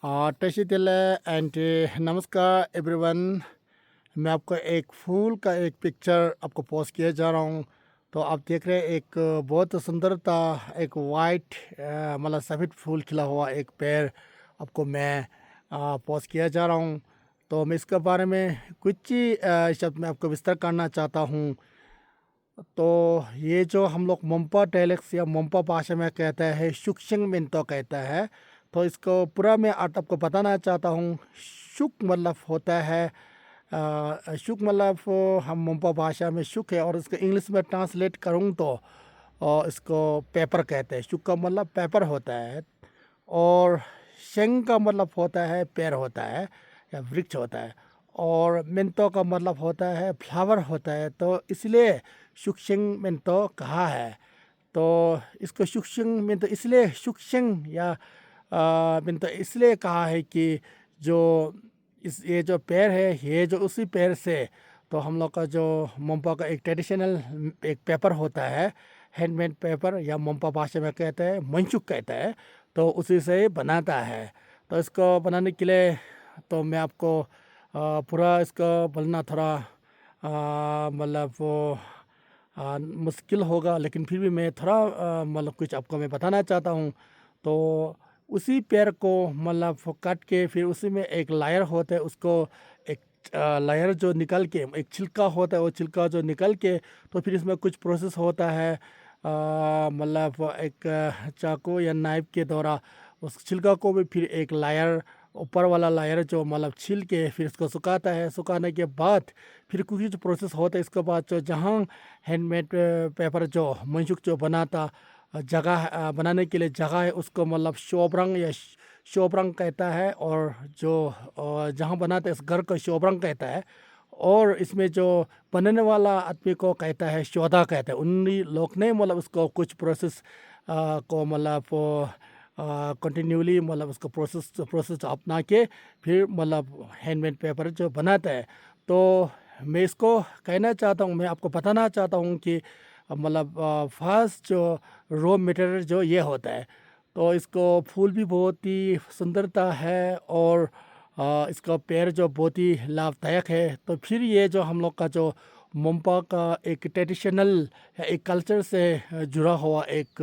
तशीदिल and नमस्कार everyone. मैं आपको एक फूल का एक पिक्चर आपको पोस्ट किया जा रहा हूँ। तो आप देख रहे हैं एक बहुत सुंदरता एक वाइट मतलब सफ़ेद फूल खिला हुआ एक पेड़ आपको मैं पोस्ट किया जा रहा हूँ। तो मैं इसके बारे में कुछ ही शब्द में आपको विस्तार करना चाहता हूँ। तो ये जो हम लोग मोम्पा डायलेक्ट या मोम्पा भाषा में कहता है शुक्शिंग मिनटो कहता है। तो इसको पूरा मैं अर्थ आपको बताना चाहता हूँ। शुक मतलब होता है शुक मतलब हम मोम्पा भाषा में शुक है और इसको इंग्लिश में ट्रांसलेट करूँ तो इसको पेपर कहते हैं। शुक का मतलब पेपर होता है और शेंग का मतलब होता है पेड़ होता है या वृक्ष होता है और मिंतो का मतलब होता है फ्लावर होता है। तो इसलिए शुक्शिंग मिंतो कहा है। तो इसको शुक्शिंग मिंतो इसलिए शुक्शिंग या मिंतो इसलिए कहा है कि जो ये जो पेड़ है ये जो उसी पेड़ से तो हम लोग का जो मोम्पा का एक ट्रेडिशनल एक पेपर होता है हैंडमेड पेपर या मोम्पा भाषा में कहते हैं मंचुक कहता है। तो उसी से बनाता है। तो इसको बनाने के लिए तो मैं आपको पूरा इसका बोलना थोड़ा मतलब वो मुश्किल होगा, लेकिन फिर भी मैं थोड़ा मतलब कुछ आपको मैं बताना चाहता हूँ। तो उसी पेड़ को मतलब वो काट के फिर उसी में एक लायर होता है, उसको एक लायर जो निकल के एक छिलका होता है, वो छिलका जो निकल के तो फिर इसमें कुछ प्रोसेस होता है मतलब वो एक चाकू या नाइफ के द्वारा उस छिलका को भी फिर एक लायर ऊपर वाला लायर जो मतलब छील के फिर इसको सुखाता है। सुखाने के बाद फिर कुछ प्रोसेस होता है। इसके बाद जो जहाँ हैंडमेड पेपर जो मंशुक जो बनाता जगह बनाने के लिए जगह है उसको मतलब शोबरंग या शोबरंग कहता है और जो जहाँ बनाते हैं इस घर को शोबरंग कहता है। और इसमें जो बनाने वाला आदमी को कहता है शोधा कहता है। उन्हीं लोग ने मतलब उसको कुछ प्रोसेस को मतलब कंटिन्यूली मतलब उसको प्रोसेस अपना के फिर मतलब हैंडमेड पेपर जो बनाता है। तो मैं इसको कहना चाहता हूँ, मैं आपको बताना चाहता हूँ कि मतलब फर्स्ट जो रॉ मटेरियल जो ये होता है। तो इसको फूल भी बहुत ही सुंदरता है और इसका पेड़ जो बहुत ही लाभदायक है। तो फिर ये जो हम लोग का जो मोम्पा का एक ट्रेडिशनल एक कल्चर से जुड़ा हुआ एक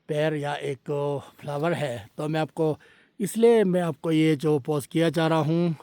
पेड़ या एक फ्लावर है। तो मैं आपको इसलिए मैं आपको ये जो पोस्ट किया जा रहा हूँ।